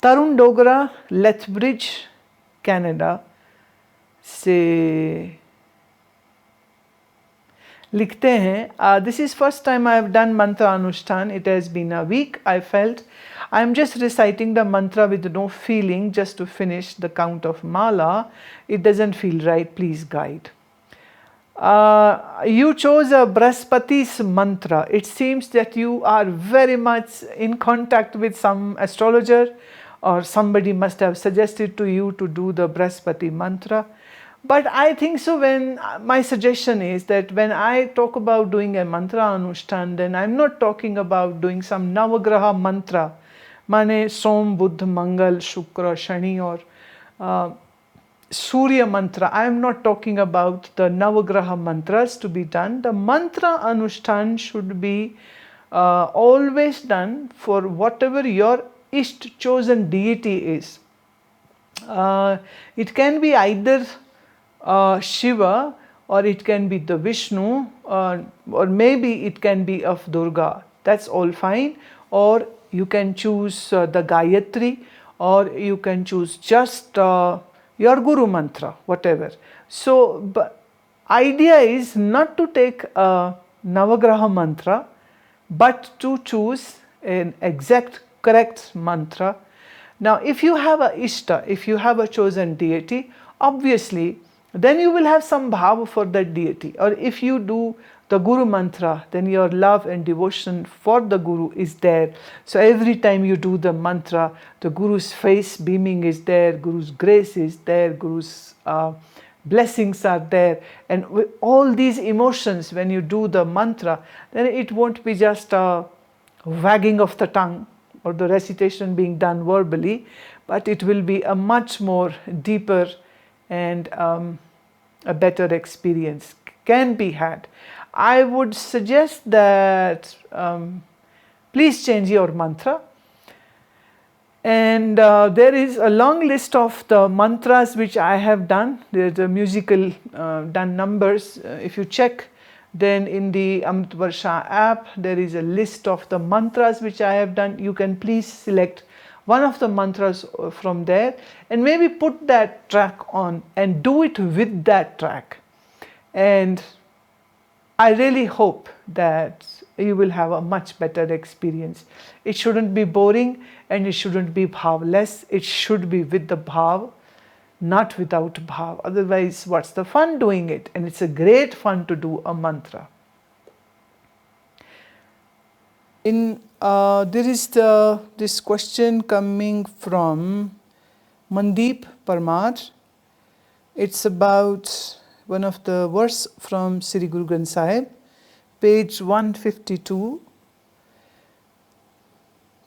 Tarun Dogra, Lethbridge, Canada से लिखते हैं, this is first time I have done mantra anushthan. It has been a week. I felt I am just reciting the mantra with no feeling just to finish the count of mala. It doesn't feel right. Please guide. You chose a Brahaspati's mantra. It seems that you are very much in contact with some astrologer, or somebody must have suggested to you to do the Brahaspati mantra. But I think so, when my suggestion is that when I talk about doing a mantra anushthan, then I'm not talking about doing some Navagraha mantra, mane Som, Buddha, Mangal, Shukra, Shani, or Surya mantra. I am not talking about the Navagraha mantras to be done. The mantra anushthan should be always done for whatever your Isht chosen deity is. It can be either Shiva, or it can be the Vishnu, or maybe it can be of Durga. That's all fine. Or you can choose the Gayatri, or you can choose just your Guru mantra, whatever. So, but idea is not to take a Navagraha mantra, but to choose an exact correct mantra. Now, if you have a Ishta, if you have a chosen deity, obviously then you will have some bhava for that deity. Or if you do the Guru mantra, then your love and devotion for the Guru is there. So every time you do the mantra, the Guru's face beaming is there, Guru's grace is there, Guru's blessings are there. And with all these emotions, when you do the mantra, then it won't be just a wagging of the tongue or the recitation being done verbally, but it will be a much more deeper and a better experience can be had. I would suggest that please change your mantra. And there is a long list of the mantras which I have done. There's a musical done numbers. If you check, then in the Amrit Varsha app, there is a list of the mantras which I have done. You can please select one of the mantras from there and maybe put that track on and do it with that track. And I really hope that you will have a much better experience. It shouldn't be boring and it shouldn't be bhavless. It should be with the bhav, not without bhav. Otherwise, what's the fun doing it? And it's a great fun to do a mantra. There is this question coming from Mandeep Parmar. It's about one of the verse from Sri Guru Granth Sahib, page 152.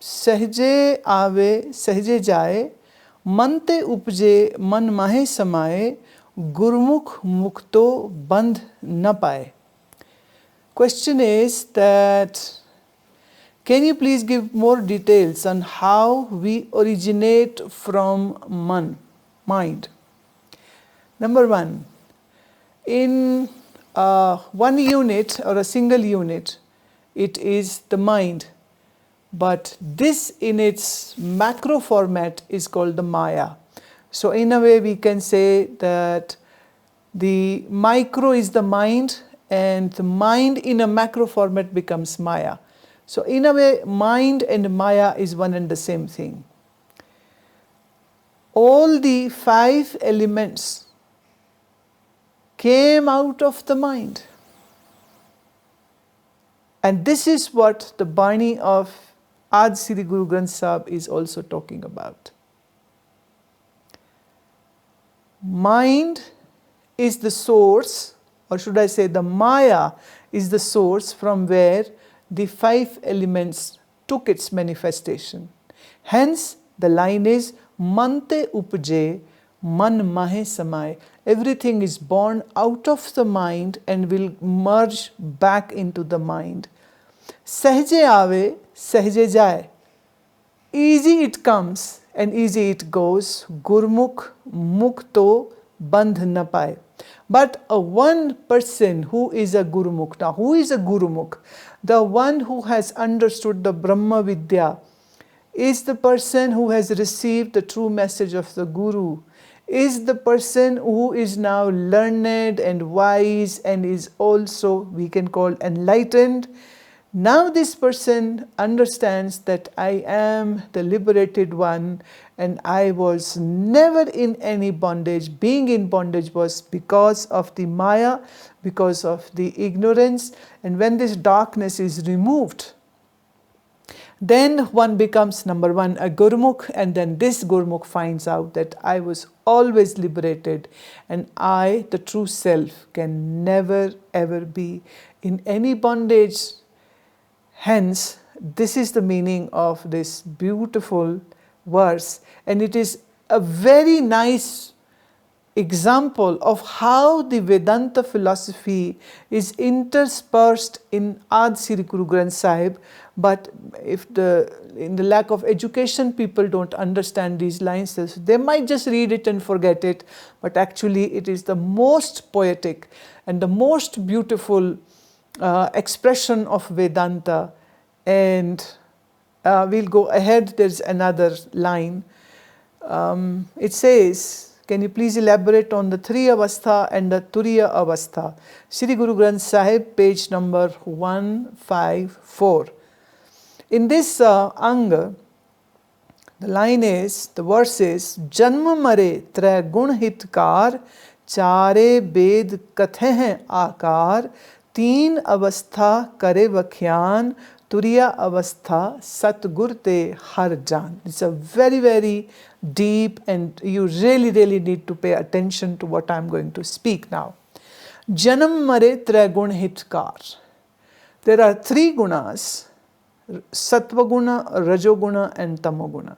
सहजे आवे सहजे जाए, मनते उपजे मन माहे समाए, गुरुमुख मुक्तो बंध न पाए. Question is that, can you please give more details on how we originate from mind? Number one, in one unit or a single unit, it is the mind. But this in its macro format is called the Maya. So in a way we can say that the micro is the mind and the mind in a macro format becomes Maya. So in a way, mind and Maya is one and the same thing. All the 5 elements came out of the mind. And this is what the Bani of Adi Sri Guru Granth Sahib is also talking about. Mind is the source, or should I say the Maya is the source from where the 5 elements took its manifestation. Hence, the line is Mante upje man mahe samay. Everything is born out of the mind and will merge back into the mind. Sahje aave, sahje jaye. Easy it comes and easy it goes. Gurmukh mukto bandh na paye. But a one person who is a Gurumukh. Now, who is a Gurumukh? The one who has understood the Brahma Vidya is the person who has received the true message of the Guru, is the person who is now learned and wise and is also, we can call, enlightened. Now this person understands that I am the liberated one and I was never in any bondage. Being in bondage was because of the Maya, because of the ignorance. And when this darkness is removed, then one becomes, number one, a Gurmukh, and then this Gurmukh finds out that I was always liberated and I, the true self, can never ever be in any bondage. Hence, this is the meaning of this beautiful verse, and it is a very nice example of how the Vedanta philosophy is interspersed in Adi Sri Guru Granth Sahib. But if in the lack of education, people don't understand these lines, they might just read it and forget it. But actually, it is the most poetic and the most beautiful expression of Vedanta. And we'll go ahead. There's another line. It says, can you please elaborate on the three avastha and the turiya avastha? Sri Guru Granth Sahib, page number 154. In this anga, the line is, the verse is, Janma mare tre gun hitkar, chare ved kathe hain akar, teen avastha kare vakhyan, turiya avastha satgur te har jaan. It's a very, very deep, and you really need to pay attention to what I'm going to speak now. Janam mare tre gun hitkar. There are three gunas, Sattva guna, Rajoguna and Tamoguna.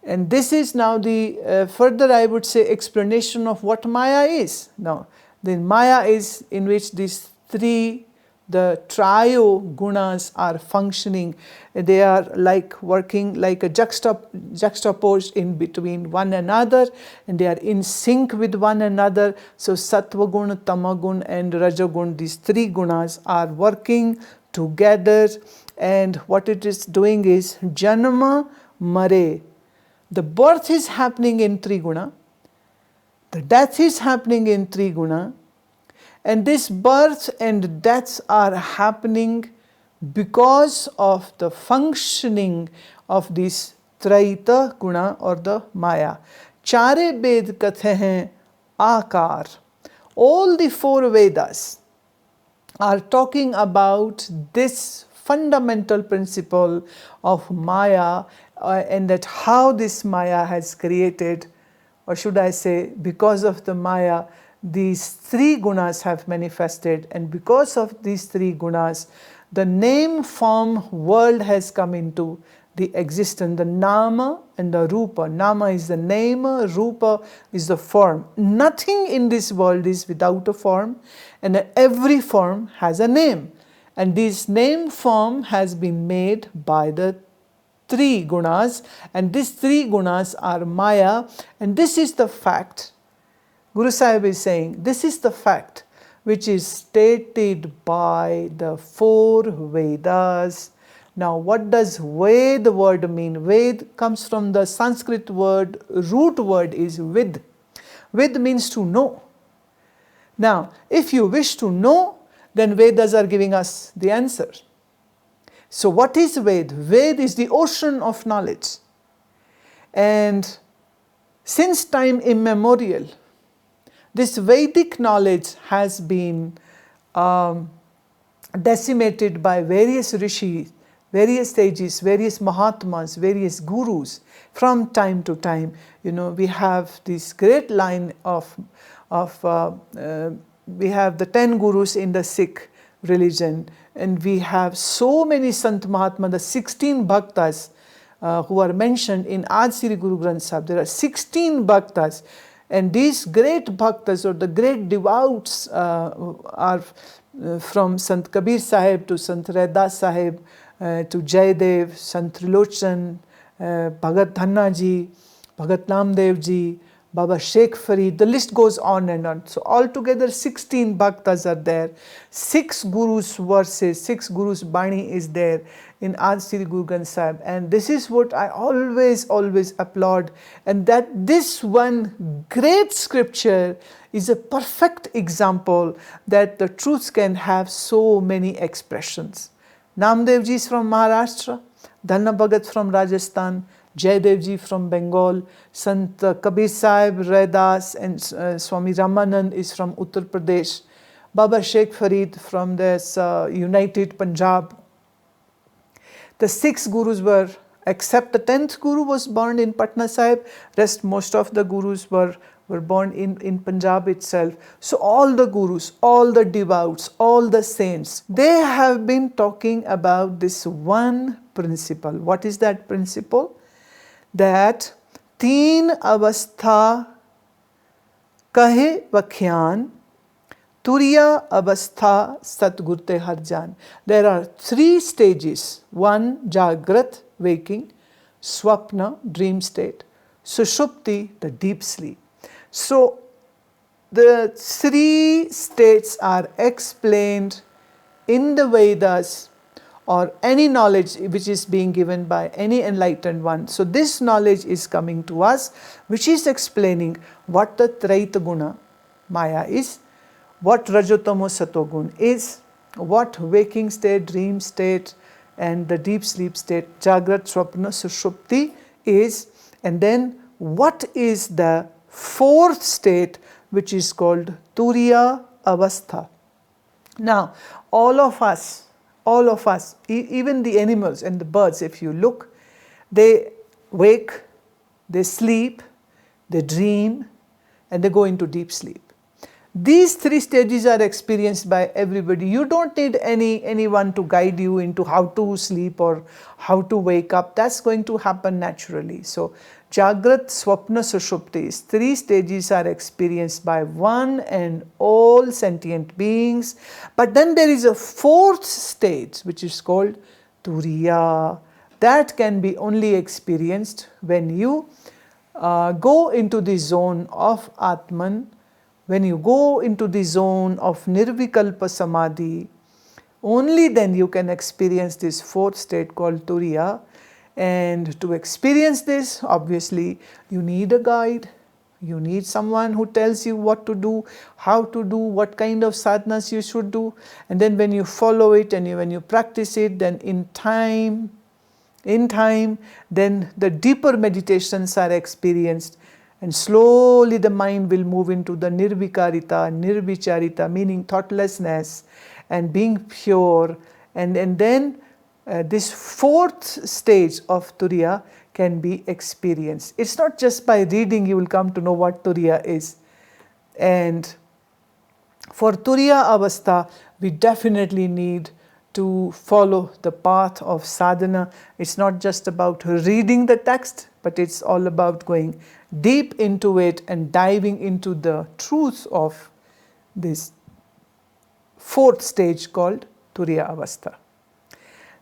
And this is now the further, I would say, explanation of what Maya is. Now, the Maya is in which these three, the trio gunas are functioning. They are like working like a juxtaposed in between one another, and they are in sync with one another. So Sattva guna, Tamagun and Rajagun, these three gunas are working together, and what it is doing is Janma Mare. The birth is happening in Triguna, the death is happening in Triguna, and this birth and deaths are happening because of the functioning of this Traita Guna or the Maya. Chare Ved Kathe hain Akar. All the four Vedas are talking about this fundamental principle of Maya, and that how this Maya has created, or should I say, because of the Maya, these three gunas have manifested, and because of these three gunas, the name form world has come into the existence, the Nama and the Rupa. Nama is the name, Rupa is the form. Nothing in this world is without a form, and every form has a name. And this name form has been made by the three gunas, and these three gunas are Maya, and this is the fact. Guru Sahib is saying, this is the fact which is stated by the four Vedas. Now, what does Ved word mean? Ved comes from the Sanskrit word, root word is Vid. Vid means to know. Now, if you wish to know, then Vedas are giving us the answer. So what is Ved? Ved is the ocean of knowledge. And since time immemorial, this Vedic knowledge has been decimated by various rishis, various sages, various mahatmas, various gurus from time to time. You know, we have this great line of we have the 10 gurus in the Sikh religion, and we have so many Sant Mahatma, the 16 bhaktas who are mentioned in Adi Sri Guru Granth Sahib. There are 16 bhaktas, and these great bhaktas or the great devoutes are from Sant Kabir Sahib to Sant Hridaya Sahib to Jaidev, Sant Trilochan, Bhagat Dhanna ji, Bhagat Namdev ji, Baba Sheikh Farid, the list goes on and on. So altogether 16 bhaktas are there, 6 Gurus verses, 6 Gurus Bani is there in Aaj Sri Guru Granth Sahib, and this is what I always applaud, and that this one great scripture is a perfect example that the truths can have so many expressions. Namdev ji is from Maharashtra, Dhanna Bhagat from Rajasthan, Jaydev ji from Bengal, Sant Kabir Sahib, Raidas and Swami Ramanand is from Uttar Pradesh, Baba Sheikh Farid from this United Punjab. The 6 Gurus were, except the 10th Guru was born in Patna Sahib, rest most of the Gurus were born in Punjab itself. So all the Gurus, all the devout, all the saints, they have been talking about this one principle. What is that principle? That teen avastha kahe vakhyan, turiya avastha satgur te har jaan. There are 3 stages. 1, jagrat, waking, swapna, dream state, sushupti, the deep sleep. So the 3 states are explained in the Vedas or any knowledge which is being given by any enlightened one. So this knowledge is coming to us, which is explaining what the Traita Guna, Maya is, what Rajotamo Satogun is, what waking state, dream state and the deep sleep state, Jagrat, Swapna, Sushupti is, and then what is the 4th state which is called Turiya Avastha. Now all of us, even the animals and the birds, if you look, they wake, they sleep, they dream and they go into deep sleep. These 3 stages are experienced by everybody. You don't need anyone to guide you into how to sleep or how to wake up. That's going to happen naturally. So Jagrat, Swapna, Sushupti, 3 stages are experienced by one and all sentient beings. But then there is a 4th stage which is called Turiya. That can be only experienced when you go into the zone of Atman, when you go into the zone of Nirvikalpa Samadhi. Only then you can experience this 4th state called Turiya. And to experience this, obviously, you need a guide. You need someone who tells you what to do, how to do, what kind of sadhanas you should do. And then when you follow it and when you practice it, then in time, then the deeper meditations are experienced. And slowly the mind will move into the nirvikarita, nirvicharita, meaning thoughtlessness and being pure. And then this 4th stage of Turiya can be experienced. It's not just by reading you will come to know what Turiya is. And for Turiya Avastha, we definitely need to follow the path of sadhana. It's not just about reading the text, but it's all about going deep into it and diving into the truth of this 4th stage called Turiya Avastha.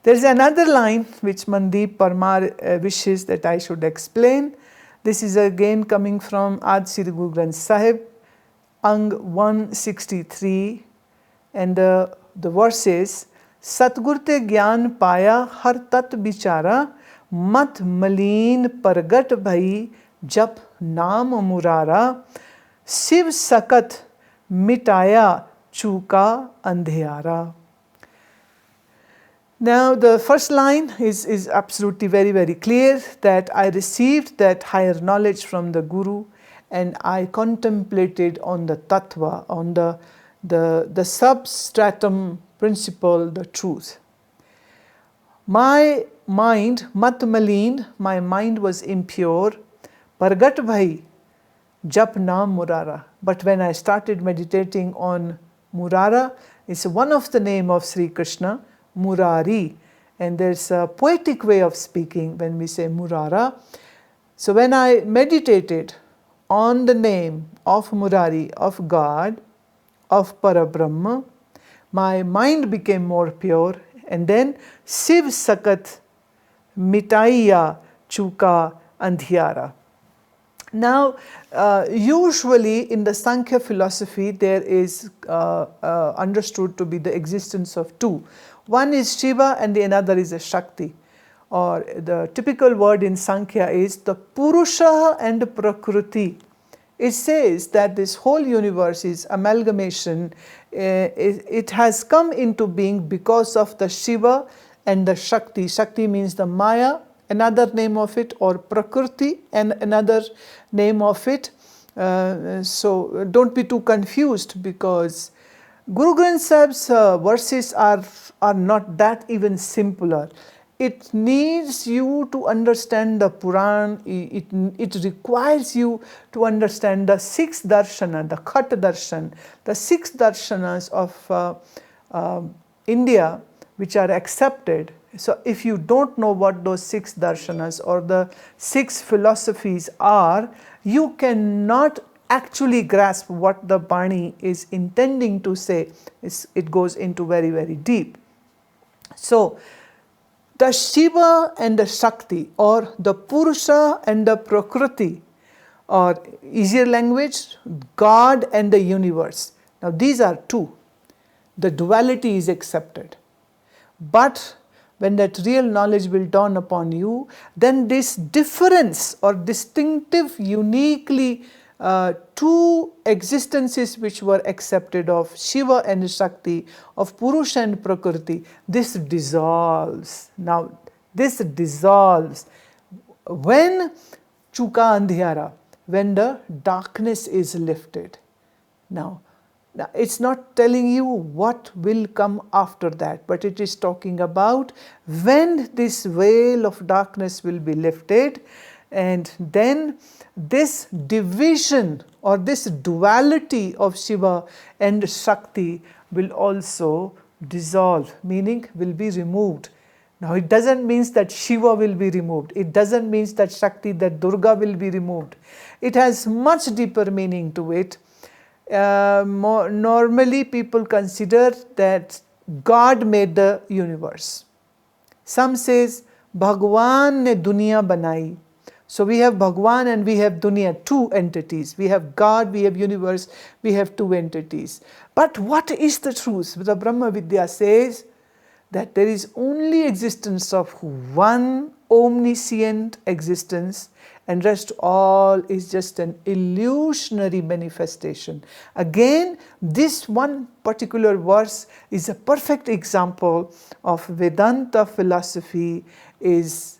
There is another line which Mandeep Parmar wishes that I should explain. This is again coming from Aaj Sri Guru Granth Sahib, Ang 163, and the verse is, Satgur te gyan paya har tat bichara, mat maleen pargat bhai jap naam murara, shiv sakat mitaya chuka andhiyara. Now the first line is absolutely very clear, that I received that higher knowledge from the Guru and I contemplated on the tattva, on the substratum principle, the truth. My mind, mat maleen, my mind was impure, pargat bhai, jap naam murara. But when I started meditating on Murara, it's one of the name of Sri Krishna, Murari, and there's a poetic way of speaking when we say Murara. So when I meditated on the name of Murari, of God, of Parabrahma, my mind became more pure, and then Shiv Sakat Mitaiya Chuka Andhyara. Now, usually in the Sankhya philosophy, there is understood to be the existence of two. One is Shiva and the another is a Shakti. Or the typical word in Sankhya is the Purusha and Prakriti. It says that this whole universe is amalgamation. It has come into being because of the Shiva and the Shakti. Shakti means the Maya, another name of it, or Prakriti, and another name of it. So don't be too confused, because Guru Granth Sahib's verses are not that even simpler. It needs you to understand the Puran. It requires you to understand the six darshana, the Khat darshan, the six darshanas of India, which are accepted. So if you don't know what those six darshanas or the six philosophies are, you cannot actually grasp what the Bani is intending to say. It goes into very, very deep. So the Shiva and the Shakti, or the Purusha and the Prakriti, or easier language, God and the universe. Now these are two. The duality is accepted. But when that real knowledge will dawn upon you, then this difference or distinctive, uniquely two existences which were accepted of Shiva and Shakti, of Purusha and Prakriti, this dissolves. Now this dissolves when Chuka Andhyara, when the darkness is lifted. Now it's not telling you what will come after that, but it is talking about when this veil of darkness will be lifted, and then this division or this duality of Shiva and Shakti will also dissolve, meaning will be removed. Now it doesn't mean that Shiva will be removed. It doesn't mean that Shakti, that Durga will be removed. It has much deeper meaning to it. Normally people consider that God made the universe. Some says Bhagwan ne duniya banai. So we have Bhagwan and we have dunya, two entities. We have God, we have universe, we have two entities. But what is the truth? The Brahma Vidya says that there is only existence of one omniscient existence, and rest all is just an illusionary manifestation. Again, this one particular verse is a perfect example of Vedanta philosophy, is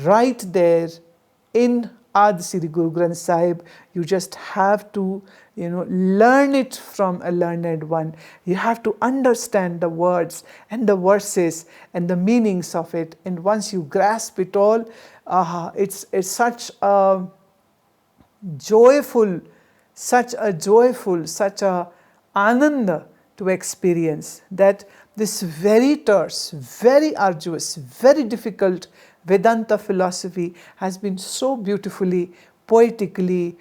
right there in Adi Sri Guru Granth Sahib. You just have to, learn it from a learned one. You have to understand the words and the verses and the meanings of it. And once you grasp it all, it's such a joyful, such a ananda to experience, that this very terse, very arduous, very difficult Vedanta philosophy has been so beautifully, poetically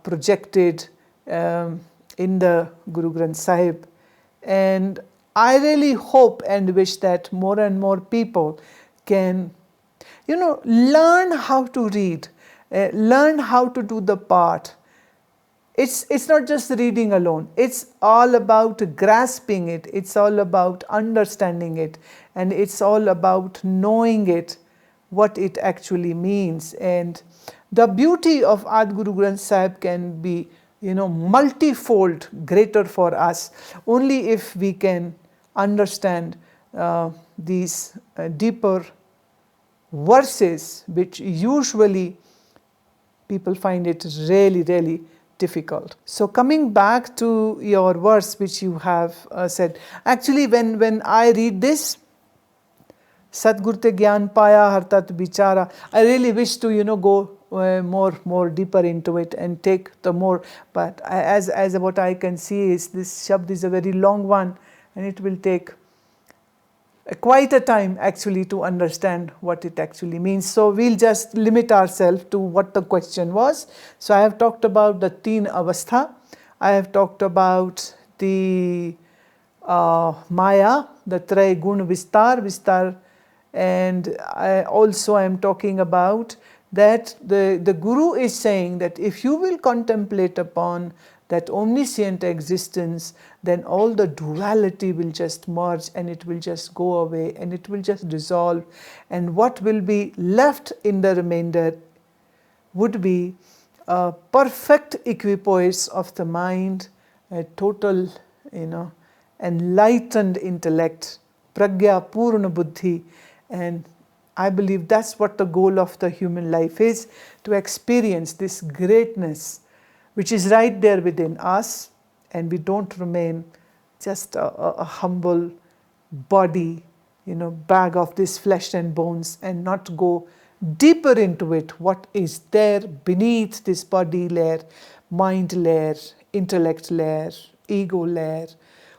projected in the Guru Granth Sahib. And I really hope and wish that more and more people can, learn how to read, learn how to do the part. It's not just reading alone. It's all about grasping it. It's all about understanding it. And it's all about knowing it, what it actually means. And the beauty of Adi Guru Granth Sahib can be, multifold greater for us only if we can understand these deeper verses, which usually people find it really, really difficult. So coming back to your verse which you have said, actually when I read this, Satgur te gyan paya hartat bichara, I really wish to go more deeper into it and take the more, but as what I can see is this shabd is a very long one, and it will take quite a time actually to understand what it actually means. So we'll just limit ourselves to what the question was. So I have talked about the teen avastha, I have talked about the maya, the Tray Gun Vistar, and I am talking about that the Guru is saying that if you will contemplate upon that omniscient existence, then all the duality will just merge and it will just go away and it will just dissolve, and what will be left in the remainder would be a perfect equipoise of the mind, a total, enlightened intellect, pragya purna buddhi. And I believe that's what the goal of the human life is, to experience this greatness which is right there within us, and we don't remain just a humble body, bag of this flesh and bones, and not go deeper into it, what is there beneath this body layer, mind layer, intellect layer, ego layer.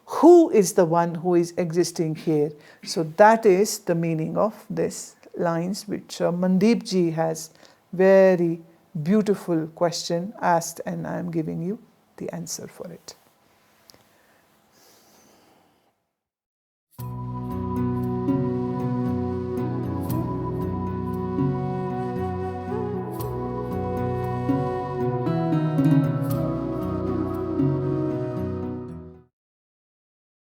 Who is the one who is existing here? So that is the meaning of these lines, which Mandeep ji has very beautiful question asked, and I am giving you the answer for it.